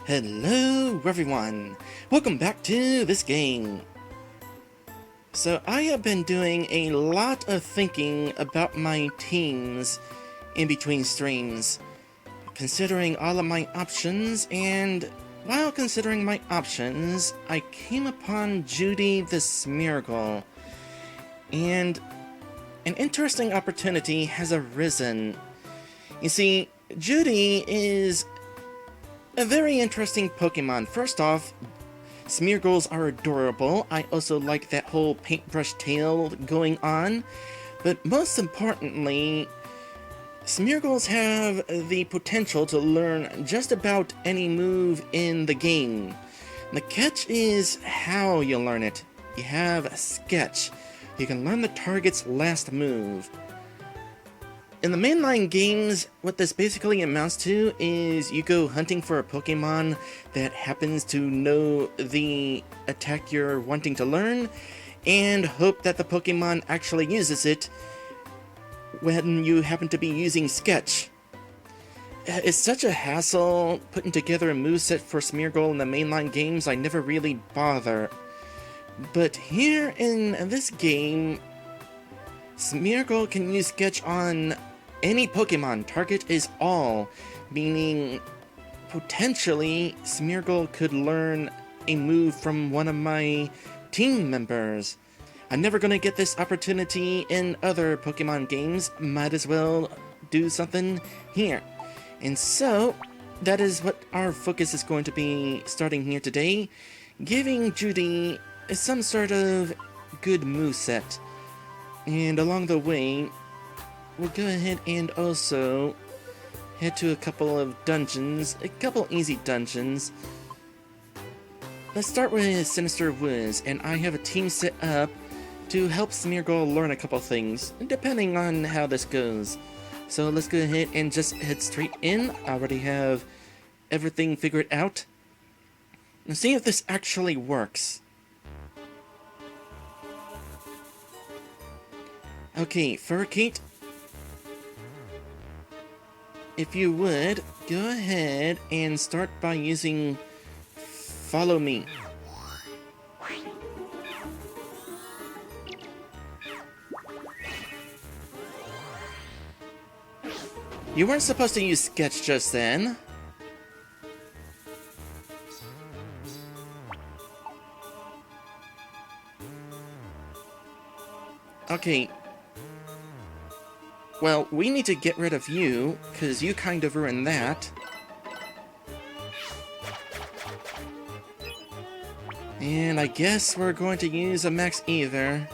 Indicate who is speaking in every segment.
Speaker 1: Hello everyone! Welcome back to this game! So I have been doing a lot of thinking about my teams in between streams, considering all of my options, and while considering my options, I came upon Judy the Smeargle, and an interesting opportunity has arisen. You see, Judy is a very interesting Pokemon. First off, Smeargles are adorable. I also like that whole paintbrush tail going on. But most importantly, Smeargles have the potential to learn just about any move in the game. The catch is how you learn it. You have a sketch. You can learn the target's last move. In the mainline games, what this basically amounts to is you go hunting for a Pokemon that happens to know the attack you're wanting to learn, and hope that the Pokemon actually uses it when you happen to be using Sketch. It's such a hassle putting together a moveset for Smeargle in the mainline games, I never really bother. But here in this game, Smeargle can use Sketch on any Pokemon. Target is all, meaning potentially Smeargle could learn a move from one of my team members. I'm never gonna get this opportunity in other Pokemon games, might as well do something here. And so, that is what our focus is going to be starting here today, giving Judy some sort of good moveset. And along the way, we'll go ahead and also head to a couple of dungeons, a couple easy dungeons. Let's start with Sinister Woods, and I have a team set up to help Smeargle learn a couple things, depending on how this goes. So let's go ahead and just head straight in. I already have everything figured out. Let's see if this actually works. Okay, Furkate, if you would, go ahead and start by using Follow Me. You weren't supposed to use Sketch just then. Okay. Well, we need to get rid of you, because you kind of ruined that. And I guess we're going to use a Max Ether.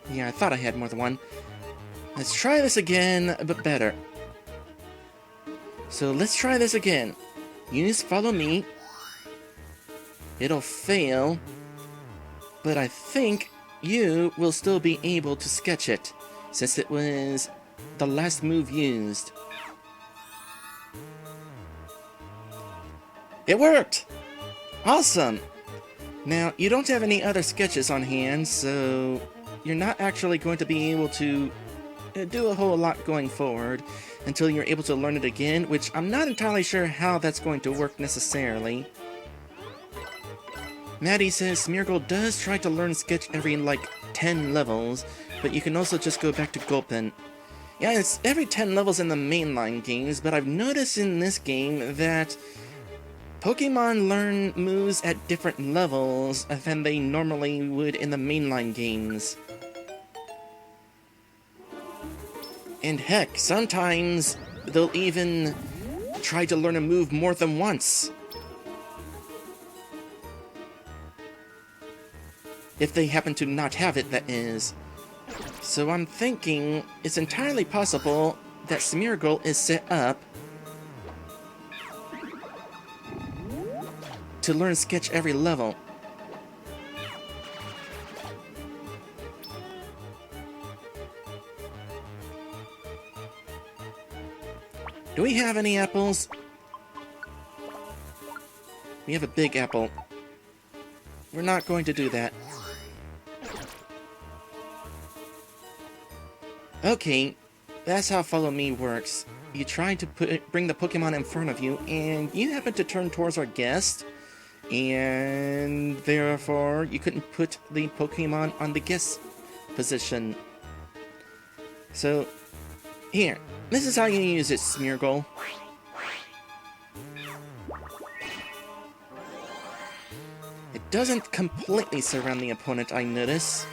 Speaker 1: Yeah, I thought I had more than one. Let's try this again, but better. So let's try this again. Use Follow Me. It'll fail, but I think you will still be able to sketch it, since it was the last move used. It worked! Awesome! Now, you don't have any other sketches on hand, so you're not actually going to be able to do a whole lot going forward until you're able to learn it again, which I'm not entirely sure how that's going to work necessarily. Maddie says Smeargle does try to learn Sketch every, like, 10 levels, but you can also just go back to Gulpin. Yeah, it's every 10 levels in the mainline games, but I've noticed in this game that Pokemon learn moves at different levels than they normally would in the mainline games. And heck, sometimes they'll even try to learn a move more than once. If they happen to not have it, that is. So I'm thinking it's entirely possible that Smeargle is set up to learn Sketch every level. Do we have any apples? We have a big apple. We're not going to do that. Okay, that's how Follow Me works. you tried to bring the Pokemon in front of you, and you happened to turn towards our guest, and therefore you couldn't put the Pokemon on the guest position. So, here, this is how you use it, Smeargle. It doesn't completely surround the opponent, I notice.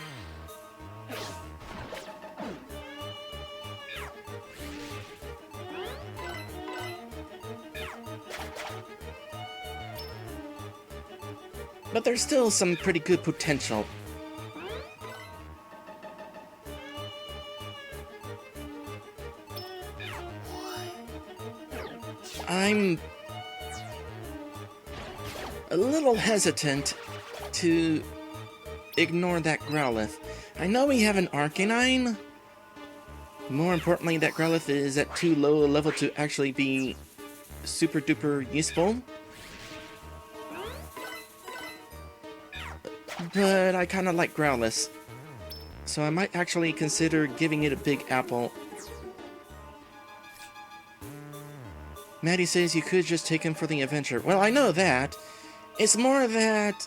Speaker 1: But there's still some pretty good potential. I'm a little hesitant to ignore that Growlithe. I know we have an Arcanine. More importantly, that Growlithe is at too low a level to actually be super duper useful. But I kinda like Growlithe, so I might actually consider giving it a big apple. Maddie says you could just take him for the adventure. Well, I know that. It's more that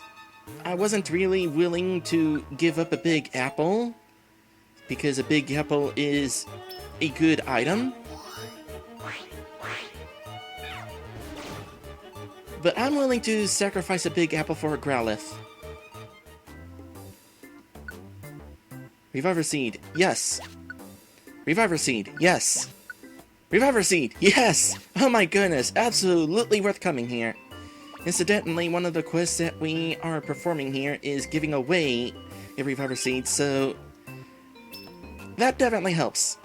Speaker 1: I wasn't really willing to give up a big apple, because a big apple is a good item. But I'm willing to sacrifice a big apple for a Growlithe. Reviver Seed, yes. Reviver Seed, yes. Reviver Seed, yes! Oh my goodness, absolutely worth coming here. Incidentally, one of the quests that we are performing here is giving away a Reviver Seed, so that definitely helps.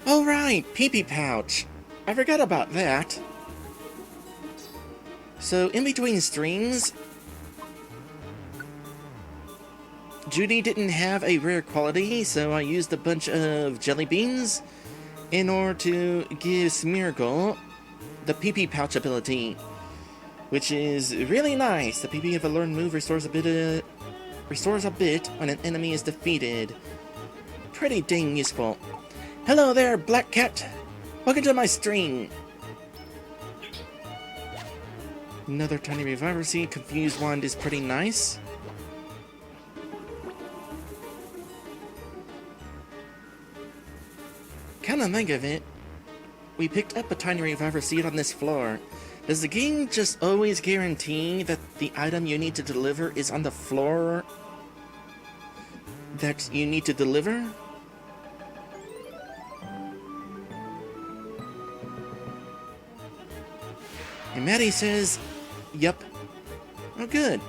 Speaker 1: Oh right, pee-pee pouch. I forgot about that. So, in between streams, Judy didn't have a rare quality, so I used a bunch of jelly beans in order to give Smeargle the pee-pee pouch ability, which is really nice. The pee-pee of a learned move restores a bit when an enemy is defeated. Pretty dang useful. Hello there, Black Cat. Welcome to my stream. Another tiny Reviver Seed. Confused Wand is pretty nice. Come to think of it, we picked up a tiny Reviver Seed on this floor. Does the game just always guarantee that the item you need to deliver is on the floor that you need to deliver? And Maddie says, yep. Oh good.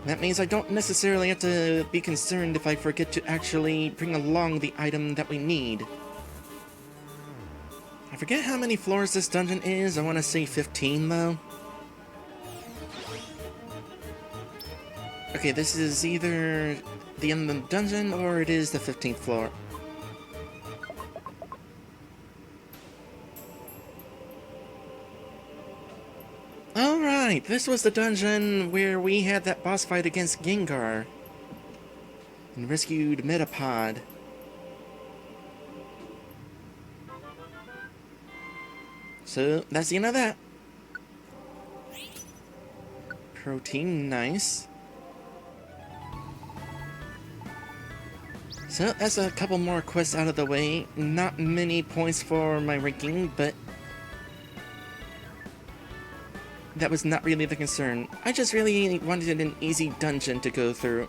Speaker 1: That means I don't necessarily have to be concerned if I forget to actually bring along the item that we need. I forget how many floors this dungeon is. I want to say 15 though. Okay, this is either the end of the dungeon or it is the 15th floor. Alright, this was the dungeon where we had that boss fight against Gengar and rescued Metapod. So, that's the end of that. Protein, nice. So, that's a couple more quests out of the way. Not many points for my ranking, but that was not really the concern. I just really wanted an easy dungeon to go through.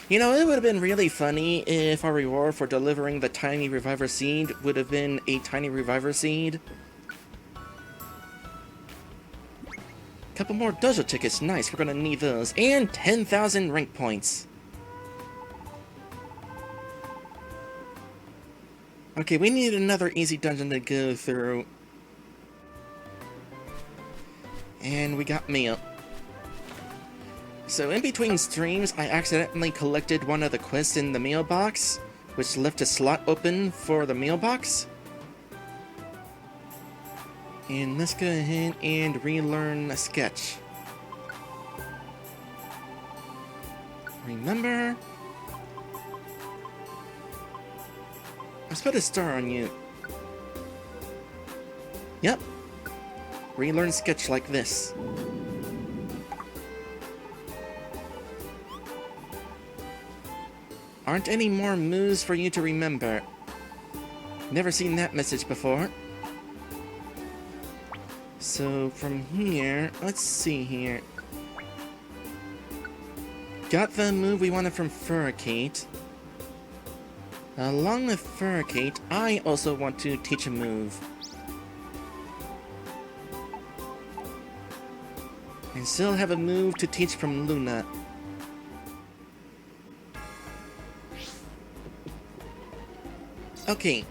Speaker 1: You know, it would have been really funny if our reward for delivering the tiny Reviver Seed would have been a tiny Reviver Seed. Couple more dojo tickets, nice, we're gonna need those. And 10,000 rank points. Okay, we need another easy dungeon to go through. And we got mail. So in between streams, I accidentally collected one of the quests in the mailbox, which left a slot open for the mailbox. And let's go ahead and relearn a sketch. Remember? Let's put a star on you. Yep. Relearn sketch like this. Aren't any more moves for you to remember? Never seen that message before. So from here, let's see here. Got the move we wanted from Furricate. Along with Furricate, I also want to teach a move. And still have a move to teach from Luna. Okay,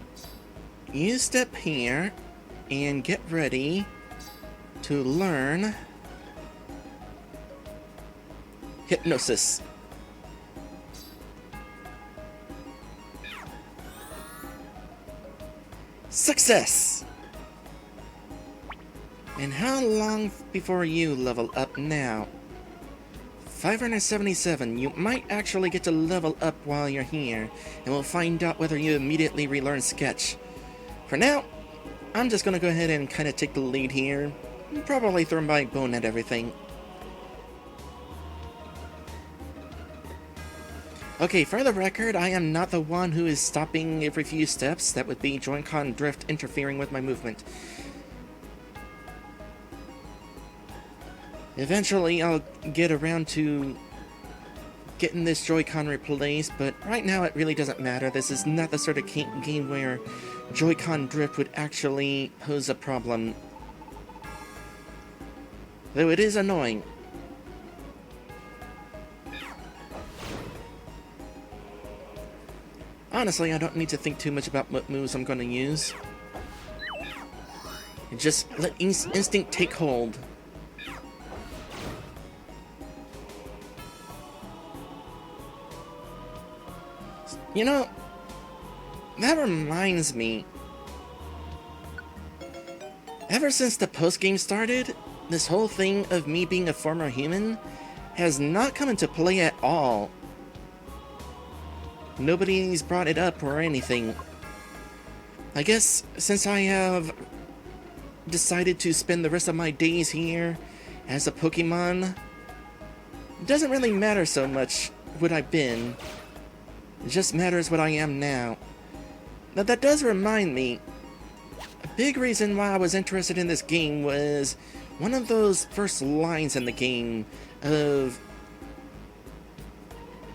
Speaker 1: you step here and get ready to learn Hypnosis. Success! And how long before you level up now? 577. You might actually get to level up while you're here, and we'll find out whether you immediately relearn Sketch. For now, I'm just gonna go ahead and kind of take the lead here. Probably throw my bone at everything. Okay, for the record, I am not the one who is stopping every few steps. That would be Joy-Con drift interfering with my movement. Eventually, I'll get around to getting this Joy-Con replaced, but right now it really doesn't matter. This is not the sort of game where Joy-Con drift would actually pose a problem. Though it is annoying. Honestly, I don't need to think too much about what moves I'm going to use. And just let instinct take hold. You know, that reminds me. Ever since the post-game started, this whole thing of me being a former human has not come into play at all. Nobody's brought it up or anything. I guess since I have decided to spend the rest of my days here as a Pokemon, it doesn't really matter so much what I've been. It just matters what I am now. Now that does remind me, a big reason why I was interested in this game was one of those first lines in the game of,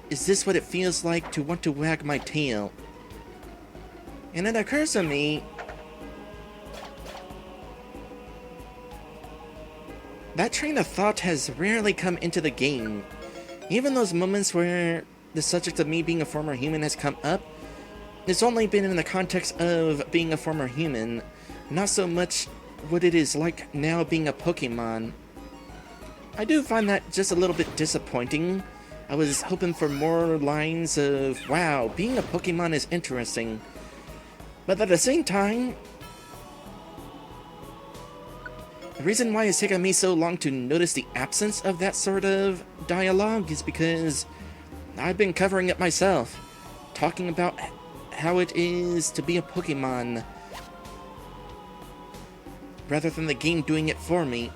Speaker 1: "Is this what it feels like to want to wag my tail?" And it occurs to me that train of thought has rarely come into the game. Even those moments where the subject of me being a former human has come up, it's only been in the context of being a former human, not so much what it is like now being a Pokemon. I do find that just a little bit disappointing. I was hoping for more lines of, wow, being a Pokemon is interesting. But at the same time, the reason why it's taken me so long to notice the absence of that sort of dialogue is because I've been covering it myself, talking about how it is to be a Pokemon, rather than the game doing it for me.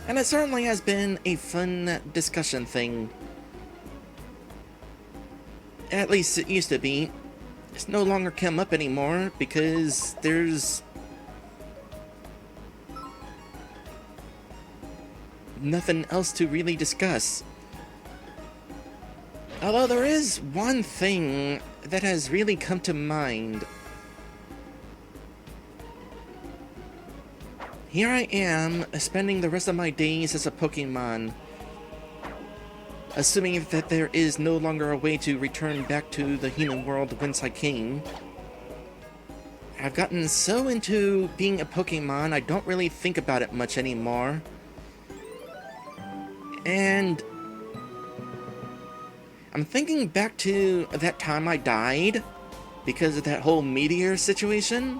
Speaker 1: And it certainly has been a fun discussion thing. At least it used to be. It's no longer come up anymore because there's nothing else to really discuss. Although there is one thing that has really come to mind. Here I am, spending the rest of my days as a Pokemon, assuming that there is no longer a way to return back to the human world whence I came. I've gotten so into being a Pokemon, I don't really think about it much anymore. And I'm thinking back to that time I died because of that whole meteor situation.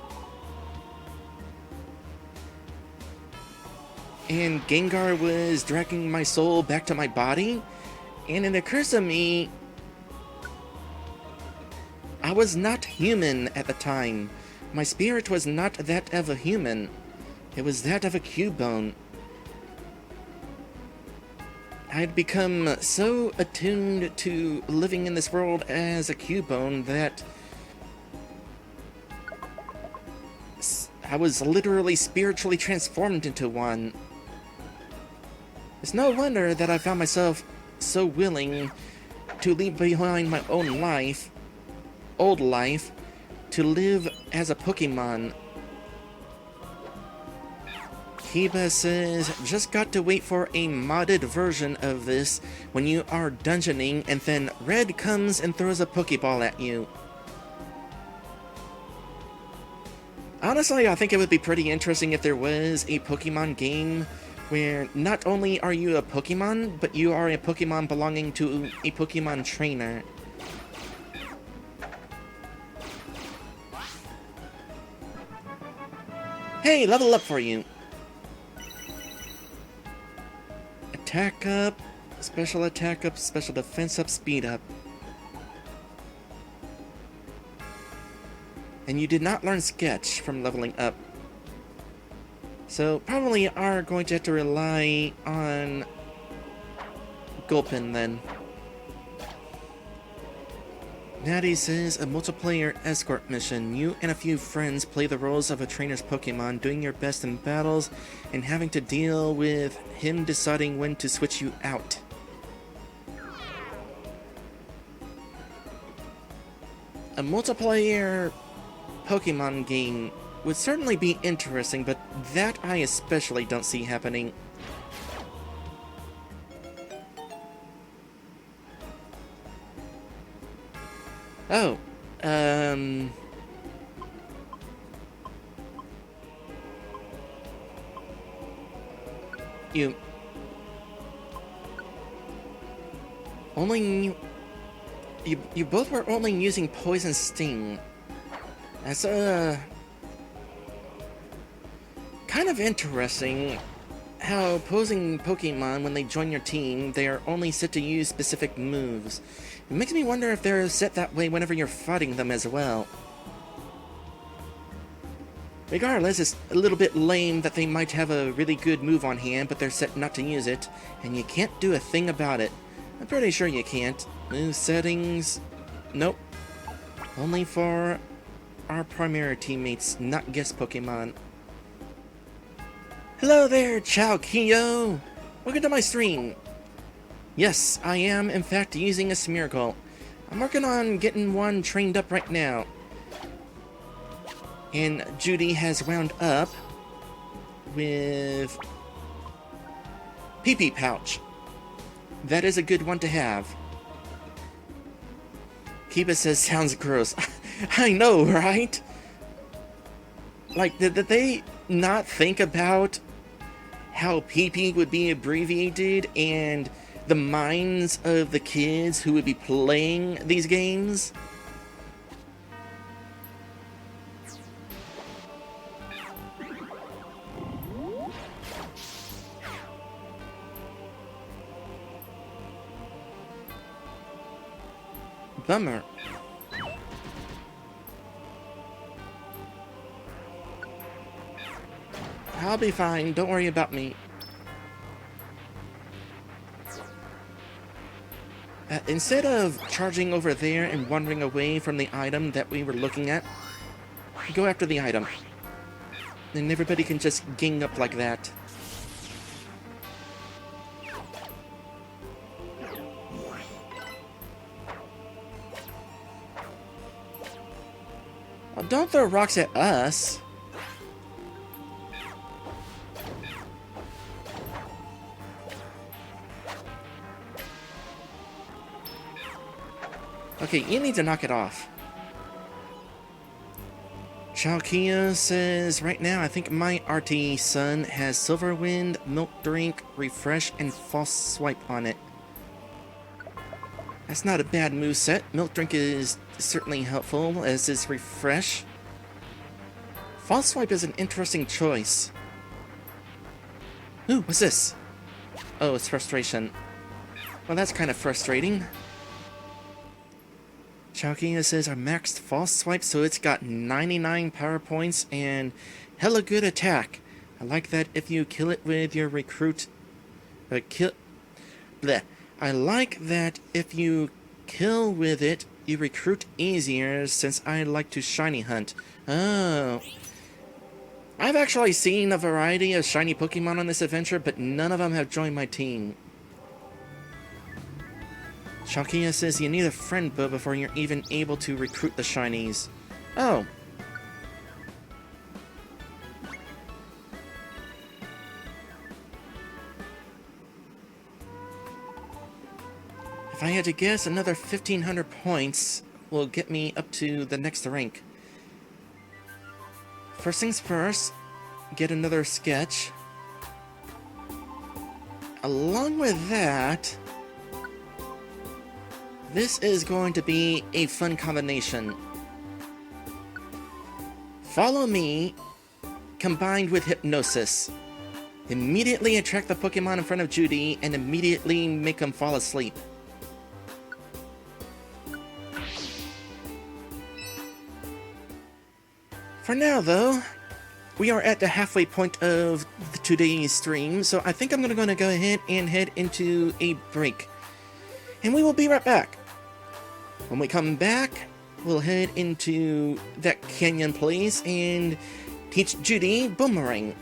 Speaker 1: And Gengar was dragging my soul back to my body. And it occurs to me, I was not human at the time. My spirit was not that of a human. It was that of a cubone. I had become so attuned to living in this world as a cubone that I was literally spiritually transformed into one. It's no wonder that I found myself so willing to leave behind my own life, old life, to live as a Pokemon. Kiba says, just got to wait for a modded version of this when you are dungeoning and then Red comes and throws a Pokeball at you. Honestly, I think it would be pretty interesting if there was a Pokemon game where not only are you a Pokemon, but you are a Pokemon belonging to a Pokemon trainer. Hey, level up for you! Attack up, special attack up, special defense up, speed up. And you did not learn Sketch from leveling up. So probably are going to have to rely on Gulpin then. Natty says, a multiplayer escort mission. You and a few friends play the roles of a trainer's Pokemon, doing your best in battles and having to deal with him deciding when to switch you out. A multiplayer Pokemon game would certainly be interesting, but that I especially don't see happening. Oh, you only you both were only using Poison Sting. That's kind of interesting how opposing Pokemon, when they join your team, they are only set to use specific moves. It makes me wonder if they're set that way whenever you're fighting them as well. Regardless, it's a little bit lame that they might have a really good move on hand, but they're set not to use it, and you can't do a thing about it. I'm pretty sure you can't. Move settings... Nope. Only for our primary teammates, not guest Pokemon. Hello there, Ciao Kiyo! Welcome to my stream! Yes, I am in fact using a Smeargle. I'm working on getting one trained up right now. And Judy has wound up with Pee-Pee Pouch. That is a good one to have. Kiba says, sounds gross. I know, right? Like, did they not think about how Pee-Pee would be abbreviated and the minds of the kids who would be playing these games? Bummer. I'll be fine, don't worry about me. Instead of charging over there and wandering away from the item that we were looking at, go after the item. And everybody can just gang up like that. Well, don't throw rocks at us. Okay, you need to knock it off. Chalkia says, right now I think my RT son has Silverwind, Milk Drink, Refresh, and False Swipe on it. That's not a bad moveset. Milk Drink is certainly helpful, as is Refresh. False Swipe is an interesting choice. Ooh, what's this? Oh, it's Frustration. Well, that's kind of frustrating. Chalkia says our maxed false swipe, so it's got 99 power points and hella good attack. I like that if you kill it with your recruit... I like that if you kill with it, you recruit easier since I like to shiny hunt. Oh. I've actually seen a variety of shiny Pokemon on this adventure, but none of them have joined my team. Chalkia says you need a friend book before you're even able to recruit the shinies. Oh. If I had to guess, another 1,500 points will get me up to the next rank. First things first, get another sketch. Along with that, this is going to be a fun combination. Follow me, combined with hypnosis. Immediately attract the Pokemon in front of Judy, and immediately make them fall asleep. For now, though, we are at the halfway point of today's stream, so I think I'm going to go ahead and head into a break. And we will be right back. When we come back, we'll head into that canyon place and teach Judy Boomerang.